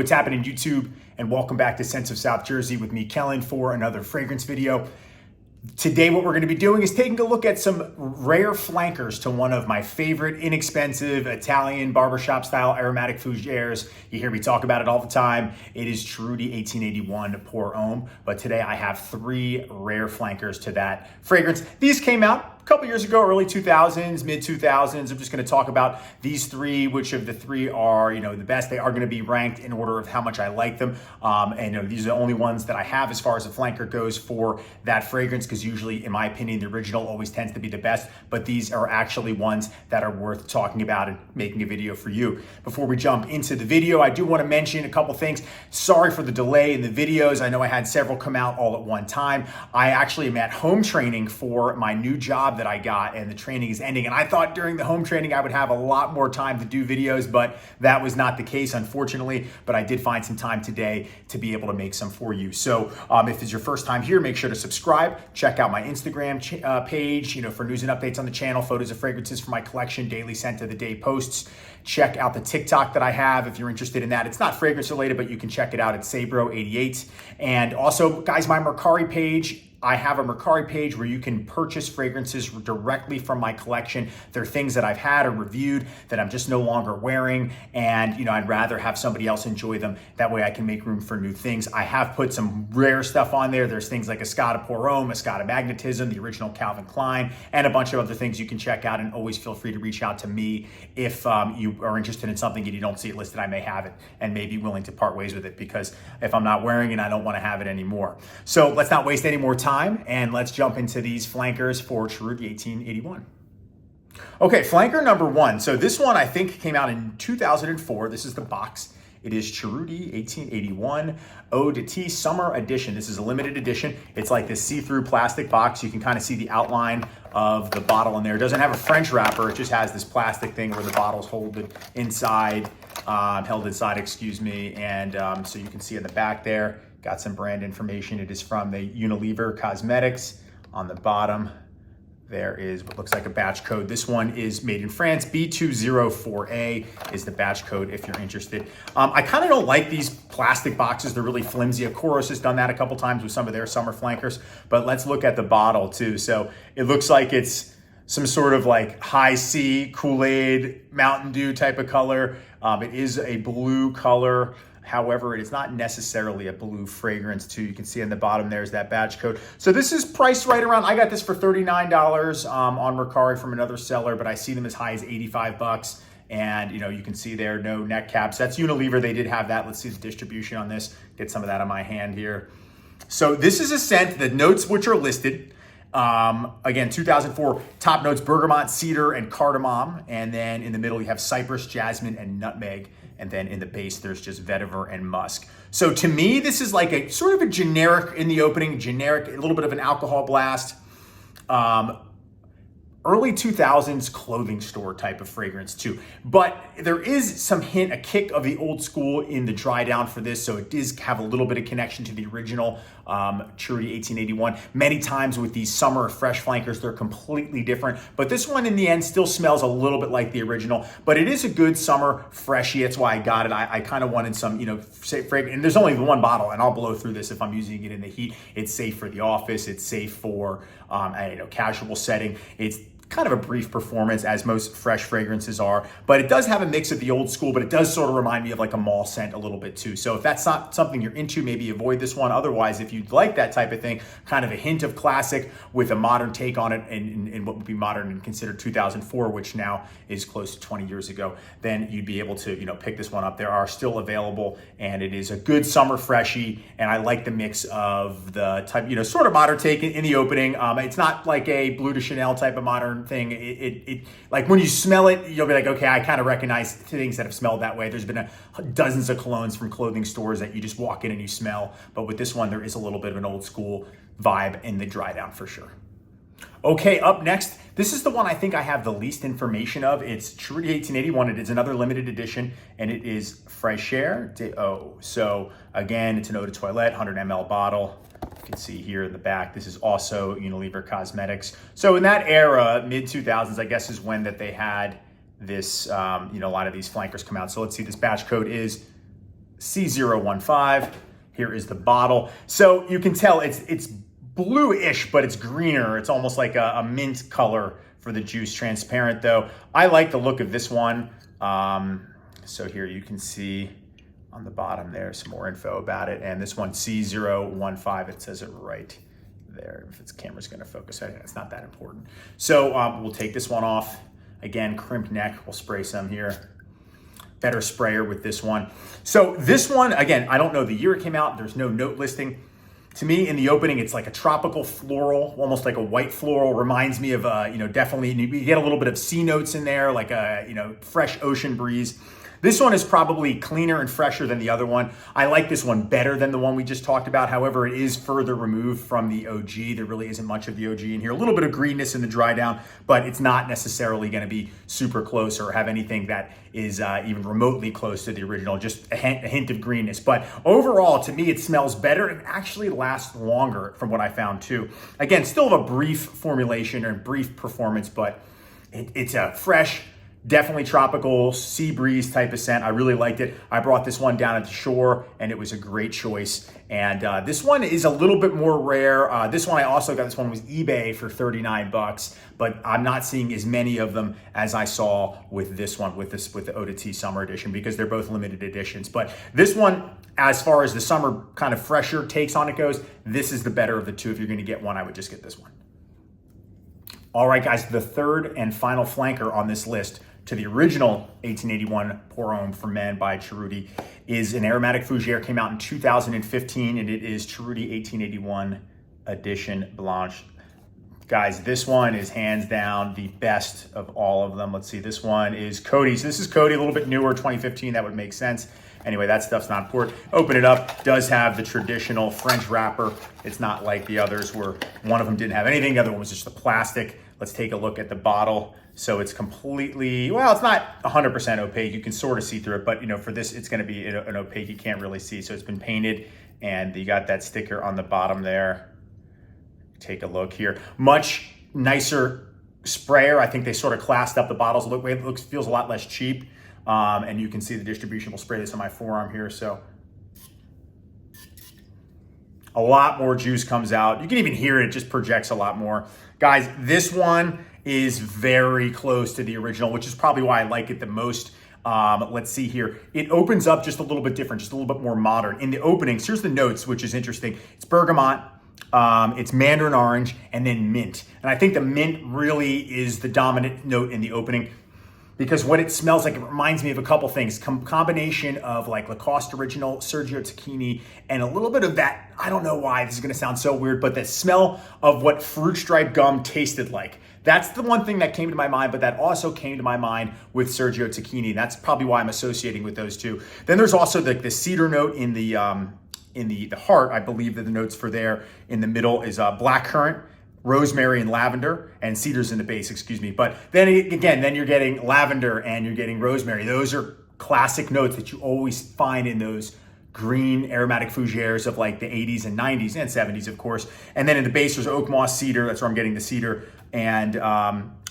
what's happening YouTube, and welcome back to Sense of South Jersey with me, Kellen, for another fragrance video. Today, what we're going to be doing is taking a look at some rare flankers to one of my favorite inexpensive Italian barbershop style aromatic fougères. You hear me talk about it all the time. It is Cerruti 1881 Pour Homme, but today I have three rare flankers to that fragrance. These came out a couple years ago, early 2000s, mid 2000s. I'm just going to talk about these three, which of the three are, the best. They are going to be ranked in order of how much I like them. These are the only ones that I have as far as a flanker goes for that fragrance, because usually, in my opinion, the original always tends to be the best, but these are actually ones that are worth talking about and making a video for you. Before we jump into the video, I do want to mention a couple things. Sorry for the delay in the videos. I know I had several come out all at one time. I actually am at home training for my new job that I got, and the training is ending. And I thought during the home training I would have a lot more time to do videos, but that was not the case, unfortunately. But I did find some time today to be able to make some for you. So if it's your first time here, make sure to subscribe. Check out my Instagram page, for news and updates on the channel, photos of fragrances for my collection, daily scent of the day posts. Check out the TikTok that I have if you're interested in that. It's not fragrance related, but you can check it out at Sabro88. And also, guys, my Mecari page. I have a Mecari page where you can purchase fragrances directly from my collection. They're things that I've had or reviewed that I'm just no longer wearing, and I'd rather have somebody else enjoy them. That way I can make room for new things. I have put some rare stuff on there. There's things like Escada Pour Homme, Escada Magnetism, the original Calvin Klein, and a bunch of other things you can check out. And always feel free to reach out to me if you are interested in something and you don't see it listed. I may have it and may be willing to part ways with it, because if I'm not wearing it, I don't want to have it anymore. So let's not waste any more time, and let's jump into these flankers for Cerruti 1881. Okay, flanker number one. So this one I think came out in 2004. This is the box. It is Cerruti 1881 Eau de Tea Summer Edition. This is a limited edition. It's like this see-through plastic box. You can kind of see the outline of the bottle in there. It doesn't have a French wrapper. It just has this plastic thing where the bottle's held inside, excuse me. And so you can see in the back there, got some brand information. It is from the Unilever Cosmetics. On the bottom, there is what looks like a batch code. This one is made in France. B204A is the batch code if you're interested. I kind of don't like these plastic boxes. They're really flimsy. Koros has done that a couple times with some of their summer flankers, but let's look at the bottle too. So it looks like it's some sort of like high C, Kool-Aid, Mountain Dew type of color. It is a blue color. However, it is not necessarily a blue fragrance too. You can see on the bottom there's that batch code. So this is priced right around, I got this for $39 on Mecari from another seller, but I see them as high as 85 bucks. And you can see there, no neck caps. That's Unilever, they did have that. Let's see the distribution on this. Get some of that on my hand here. So this is a scent, the notes which are listed. Again, 2004, top notes, bergamot, cedar, and cardamom. And then in the middle, you have cypress, jasmine, and nutmeg. And then in the base, there's just vetiver and musk. So to me, this is like a sort of a generic, in the opening, generic, a little bit of an alcohol blast. Early 2000s clothing store type of fragrance too. But there is some hint, a kick of the old school in the dry down for this. So it does have a little bit of connection to the original Cerruti 1881. Many times with these summer fresh flankers, they're completely different. But this one in the end still smells a little bit like the original, but it is a good summer freshie. That's why I got it. I kind of wanted some, fragrance. And there's only one bottle, and I'll blow through this if I'm using it in the heat. It's safe for the office. It's safe for casual setting. It's kind of a brief performance, as most fresh fragrances are, but it does have a mix of the old school, but it does sort of remind me of like a mall scent a little bit too. So if that's not something you're into, maybe avoid this one. Otherwise, if you'd like that type of thing, kind of a hint of classic with a modern take on it, and what would be modern and considered 2004, which now is close to 20 years ago, then you'd be able to, pick this one up. There are still available, and it is a good summer freshie. And I like the mix of the type, sort of modern take in the opening. It's not like a Bleu de Chanel type of modern thing. It like when you smell it, you'll be like, okay, I kind of recognize things that have smelled that way. There's been dozens of colognes from clothing stores that you just walk in and you smell. But with this one, there is a little bit of an old school vibe in the dry down for sure. Okay, up next, this is the one I think I have the least information of. It's Cerruti 1881. It is another limited edition, and it is Fraîcheur d'Eau. So again, it's an eau de toilette, 100 ml bottle. You can see here in the back, this is also Unilever Cosmetics. So in that era, mid 2000s, I guess is when that they had this, a lot of these flankers come out. So let's see, this batch code is C015. Here is the bottle. So you can tell it's bluish, but it's greener. It's almost like a mint color for the juice. Transparent though. I like the look of this one. So here you can see on the bottom there some more info about it. And this one, C015, it says it right there. If its camera's gonna focus, it's not that important. So we'll take this one off. Again, crimped neck, we'll spray some here. Better sprayer with this one. So this one, again, I don't know the year it came out. There's no note listing. To me, in the opening, it's like a tropical floral, almost like a white floral. Reminds me of, definitely, you get a little bit of sea notes in there, like a, fresh ocean breeze. This one is probably cleaner and fresher than the other one. I like this one better than the one we just talked about. However, it is further removed from the OG. There really isn't much of the OG in here. A little bit of greenness in the dry down, but it's not necessarily going to be super close or have anything that is even remotely close to the original, just a hint of greenness. But overall, to me, it smells better and actually lasts longer from what I found too. Again, still have a brief formulation or brief performance, but it's a fresh, definitely tropical sea breeze type of scent. I really liked it. I brought this one down at the shore and it was a great choice. And this one is a little bit more rare. This one I also got, this one was eBay for 39 bucks, but I'm not seeing as many of them as I saw with this one, with the Eau de Tea Summer Edition, because they're both limited editions. But this one, as far as the summer kind of fresher takes on it goes, this is the better of the two. If you're gonna get one, I would just get this one. All right, guys, the third and final flanker on this list to the original 1881 Pour Homme for Men by Cerruti is an aromatic fougere. Came out in 2015, and it is Cerruti 1881 Edition Blanche. Guys, this one is hands down the best of all of them. Let's see, this one is Cody's. This is Cody, a little bit newer, 2015, that would make sense. Anyway, that stuff's not important. Open it up, does have the traditional French wrapper. It's not like the others where one of them didn't have anything, the other one was just the plastic. Let's take a look at the bottle. So it's completely, well, it's not 100% opaque. You can sort of see through it, but for this, it's gonna be an opaque you can't really see. So it's been painted and you got that sticker on the bottom there. Take a look here. Much nicer sprayer. I think they sort of classed up the bottles. Feels a lot less cheap. And you can see the distribution. We'll spray this on my forearm here. So a lot more juice comes out. You can even hear it. It just projects a lot more. Guys, this one is very close to the original, which is probably why I like it the most. Let's see here. It opens up just a little bit different, just a little bit more modern. In the openings, here's the notes, which is interesting. It's bergamot, it's mandarin orange, and then mint. And I think the mint really is the dominant note in the opening, because what it smells like, it reminds me of a couple things. Combination of like Lacoste Original, Sergio Tacchini, and a little bit of that, I don't know why, this is gonna sound so weird, but the smell of what fruit stripe gum tasted like. That's the one thing that came to my mind, but that also came to my mind with Sergio Tacchini. That's probably why I'm associating with those two. Then there's also the cedar note in the heart. I believe that the notes for there in the middle is blackcurrant, rosemary, and lavender, and cedar's in the base, excuse me. But then again, then you're getting lavender and you're getting rosemary. Those are classic notes that you always find in those green aromatic fougères of like the 80s and 90s and 70s, of course. And then in the base, there's oak moss, cedar. That's where I'm getting the cedar, and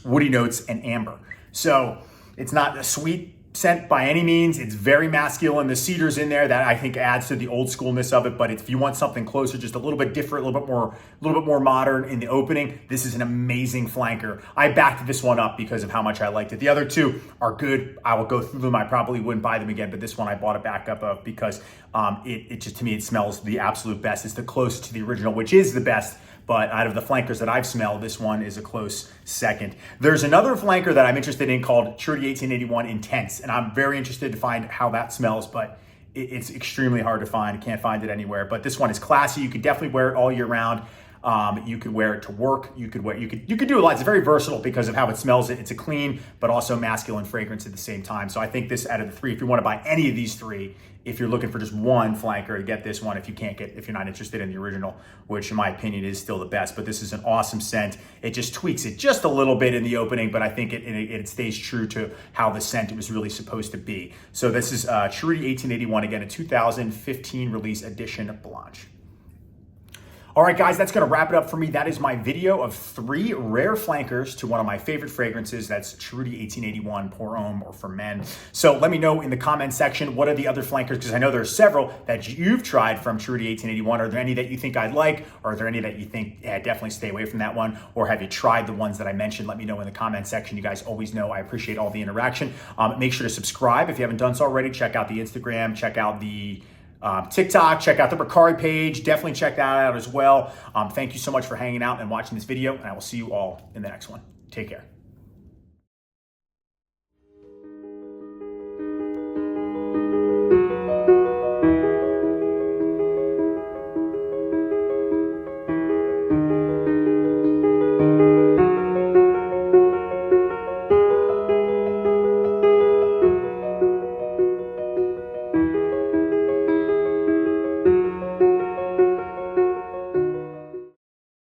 woody notes and amber. So it's not a sweet scent by any means. It's very masculine. The cedar's in there, that I think adds to the old schoolness of it. But if you want something closer, just a little bit different, a little bit more modern in the opening, this is an amazing flanker. I backed this one up because of how much I liked it. The other two are good. I will go through them. I probably wouldn't buy them again, but this one I bought a backup of because it just, to me, it smells the absolute best. It's the closest to the original, which is the best. But out of the flankers that I've smelled, this one is a close second. There's another flanker that I'm interested in called Cerruti 1881 Intense, and I'm very interested to find how that smells, but it's extremely hard to find. Can't find it anywhere. But this one is classy. You could definitely wear it all year round. You could wear it to work. You could do a lot. It's very versatile because of how it smells. It's a clean but also masculine fragrance at the same time. So I think this, out of the three, if you want to buy any of these three, if you're looking for just one flanker, to get this one. If you're not interested in the original, which in my opinion is still the best, but this is an awesome scent. It just tweaks it just a little bit in the opening, but I think it stays true to how the scent it was really supposed to be. So this is Cerruti 1881, again, a 2015 release edition Blanche. All right, guys, that's gonna wrap it up for me. That is my video of 3 rare flankers to one of my favorite fragrances. That's Cerruti 1881 Pour Homme, or for men. So let me know in the comment section, what are the other flankers? Because I know there's several that you've tried from Cerruti 1881. Are there any that you think I'd like? Or are there any that you think, yeah, definitely stay away from that one? Or have you tried the ones that I mentioned? Let me know in the comment section. You guys always know I appreciate all the interaction. Make sure to subscribe if you haven't done so already. Check out the Instagram, check out the TikTok, check out the Mecari page. Definitely check that out as well. Thank you so much for hanging out and watching this video, and I will see you all in the next one. Take care.